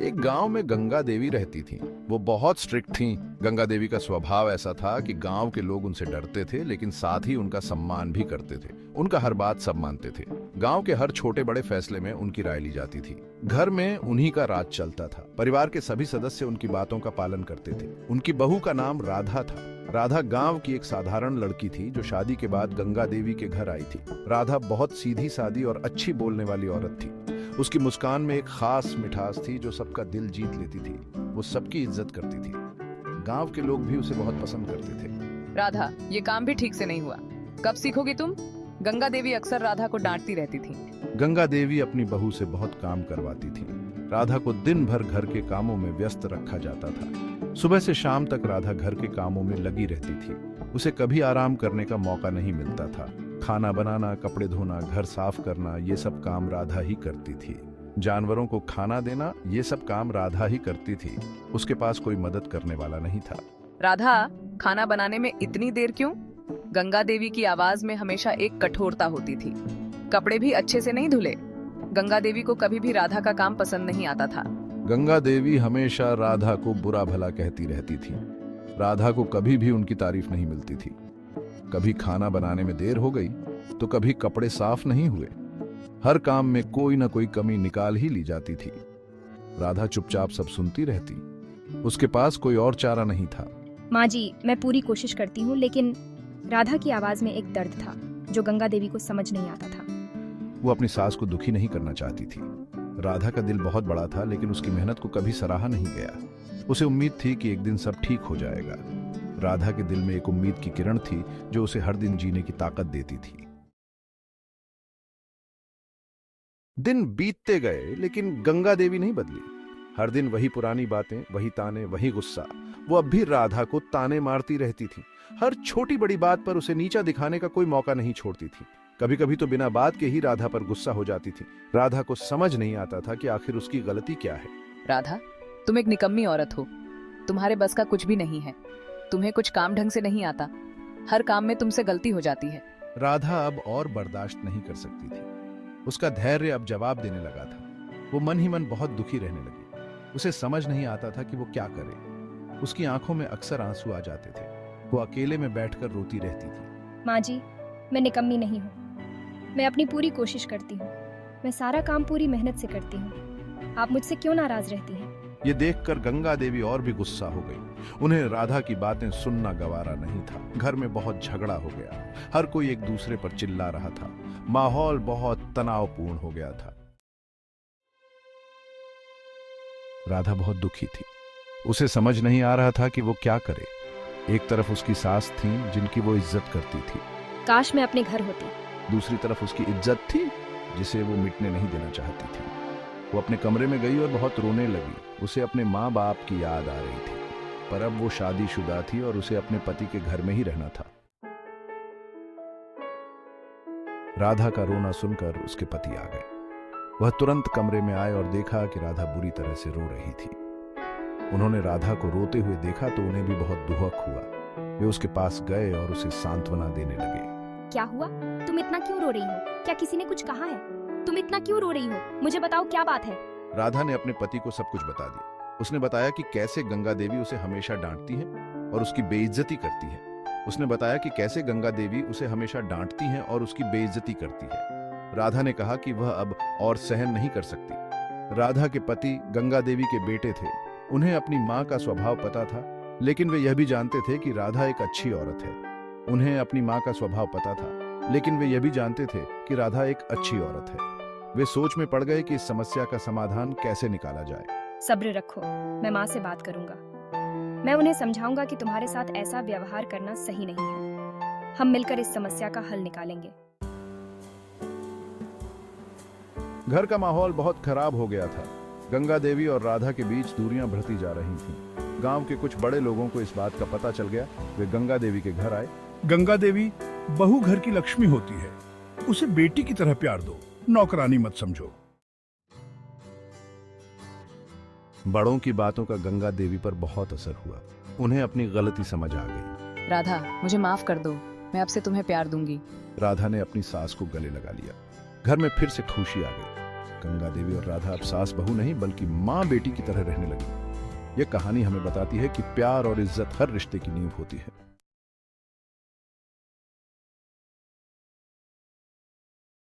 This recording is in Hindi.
एक गांव में गंगा देवी रहती थीं। वो बहुत स्ट्रिक्ट थीं। गंगा देवी का स्वभाव ऐसा था कि गांव के लोग उनसे डरते थे, लेकिन साथ ही उनका सम्मान भी करते थे। उनका हर बात सब मानते थे। गांव के हर छोटे बड़े फैसले में उनकी राय ली जाती थी। घर में उन्हीं का राज चलता था। परिवार के सभी सदस्य उनकी बातों का पालन करते थे। उनकी बहू का नाम राधा था। राधा गांव की एक साधारण लड़की थी जो शादी के बाद गंगा देवी के घर आई थी। राधा बहुत सीधी सादी और अच्छी बोलने वाली औरत थी। उसकी मुस्कान में एक खास मिठास थी जो सबका दिल जीत लेती थी। वो सबकी इज्जत करती थी। गांव के लोग भी उसे बहुत पसंद करते थे। राधा, ये काम भी ठीक से नहीं हुआ। कब सीखोगी तुम? गंगा देवी अक्सर राधा को डांटती रहती थी। गंगा देवी अपनी बहू से बहुत काम करवाती थी। राधा को दिन भर घर के कामों में व्यस्त रखा जाता था। सुबह से शाम तक राधा घर के कामों में लगी रहती थी। उसे कभी आराम करने का मौका नहीं मिलता था। खाना बनाना, कपड़े धोना, घर साफ करना, ये सब काम राधा ही करती थी। जानवरों को खाना देना, ये सब काम राधा ही करती थी। उसके पास कोई मदद करने वाला नहीं था। राधा, खाना बनाने में इतनी देर क्यों? गंगा देवी की आवाज में हमेशा एक कठोरता होती थी। कपड़े भी अच्छे से नहीं धुले। गंगा देवी को कभी भी राधा का काम पसंद नहीं आता था। गंगा देवी हमेशा राधा को बुरा भला कहती रहती थी। राधा को कभी भी उनकी तारीफ नहीं मिलती थी। कभी खाना बनाने में देर हो गई तो कभी कपड़े साफ नहीं हुए। हर काम में कोई ना कोई कमी निकाल ही ली जाती थी। राधा चुपचाप सब सुनती रहती। उसके पास कोई और चारा नहीं था। माँ जी, मैं पूरी कोशिश करती हूँ, लेकिन राधा की आवाज में एक दर्द था जो गंगा देवी को समझ नहीं आता था। वो अपनी सास को दुखी नहीं करना चाहती थी। राधा का दिल बहुत बड़ा था, लेकिन उसकी मेहनत को कभी सराहा नहीं गया। उसे उम्मीद थी कि एक दिन सब ठीक हो जाएगा। राधा के दिल में एक उम्मीद की किरण थी जो उसे हर दिन जीने की ताकत देती थी। दिन बीतते गए, लेकिन गंगा देवी नहीं बदली। हर दिन वही पुरानी बातें, वही ताने, वही गुस्सा। वो अब भी राधा को ताने मारती रहती थी। हर छोटी बड़ी बात पर उसे नीचा दिखाने का कोई मौका नहीं छोड़ती थी। कभी कभी तो बिना बात के ही राधा पर गुस्सा हो जाती थी। राधा को समझ नहीं आता था कि आखिर उसकी गलती क्या है। राधा, तुम एक निकम्मी औरत हो। तुम्हारे बस का कुछ भी नहीं है। तुम्हें कुछ काम ढंग से नहीं आता। हर काम में तुमसे गलती हो जाती है। राधा अब और बर्दाश्त नहीं कर सकती थी। उसका धैर्य अब जवाब देने लगा था। वो मन ही मन बहुत दुखी रहने लगी। उसे समझ नहीं आता था कि वो क्या करे। उसकी आंखों में अक्सर आंसू आ जाते थे। वो अकेले में बैठकर रोती रहती थी। माँ जी, मैं निकम्मी नहीं हूँ। मैं अपनी पूरी कोशिश करती हूँ। मैं सारा काम पूरी मेहनत से करती हूँ। आप मुझसे क्यों नाराज रहती हैं? ये देखकर गंगा देवी और भी गुस्सा हो गई। उन्हें राधा की बातें सुनना गवारा नहीं था। घर में बहुत झगड़ा हो गया। हर कोई एक दूसरे पर चिल्ला रहा था। माहौल बहुत तनावपूर्ण हो गया था। राधा बहुत दुखी थी। उसे समझ नहीं आ रहा था कि वो क्या करे। एक तरफ उसकी सास थी जिनकी वो इज्जत करती थी। काश मैं अपने घर होती। दूसरी तरफ उसकी इज्जत थी जिसे वो मिटने नहीं देना चाहती थी। वो अपने कमरे में गई और बहुत रोने लगी। उसे अपने माँ बाप की याद आ रही थी, पर अब वो शादीशुदा थी और उसे अपने पति के घर में ही रहना था। राधा का रोना सुनकर उसके पति आ गए। वह तुरंत कमरे में आए और देखा कि राधा बुरी तरह से रो रही थी। उन्होंने राधा को रोते हुए देखा तो उन्हें भी बहुत दुख हुआ। वे उसके पास गए और उसे सांत्वना देने लगे। क्या हुआ? तुम इतना क्यों रो रही हो? क्या किसी ने कुछ कहा है? तुम इतना क्यों रो रही हो? मुझे बताओ, क्या बात है? राधा ने अपने पति को सब कुछ बता दिया। उसने बताया कि कैसे गंगा देवी उसे हमेशा डांटती है और उसकी बेइज्जती करती है। उसने बताया कि कैसे गंगा देवी उसे हमेशा डांटती है और उसकी बेइज्जती करती है। राधा ने कहा कि वह अब और सहन नहीं कर सकती। राधा के पति गंगा देवी के बेटे थे। उन्हें अपनी माँ का स्वभाव पता था, लेकिन वे यह भी जानते थे कि राधा एक अच्छी औरत है। उन्हें अपनी माँ का स्वभाव पता था, लेकिन वे यह भी जानते थे कि राधा एक अच्छी औरत है। वे सोच में पड़ गए कि इस समस्या का समाधान कैसे निकाला जाए। सब्र रखो, मैं माँ से बात करूंगा। मैं उन्हें समझाऊंगा कि तुम्हारे साथ ऐसा व्यवहार करना सही नहीं है। हम मिलकर इस समस्या का हल निकालेंगे। घर का माहौल बहुत खराब हो गया था। गंगा देवी और राधा के बीच दूरियां बढ़ती जा रही थीं। गांव के कुछ बड़े लोगों को इस बात का पता चल गया। वे गंगा देवी के घर आए। गंगा देवी बहू घर की लक्ष्मी होती है। उसे बेटी की तरह प्यार दो, नौकरानी मत समझो। बड़ों की बातों का गंगा देवी पर बहुत असर हुआ। उन्हें अपनी गलती समझ आ गई। राधा, मुझे माफ कर दो। मैं अब से तुम्हें प्यार दूंगी। राधा ने अपनी सास को गले लगा लिया। घर में फिर से खुशी आ गई। गंगा देवी और राधा अब सास बहू नहीं बल्कि माँ बेटी की तरह रहने लगी। यह कहानी हमें बताती है कि प्यार और इज्जत हर रिश्ते की नींव होती है।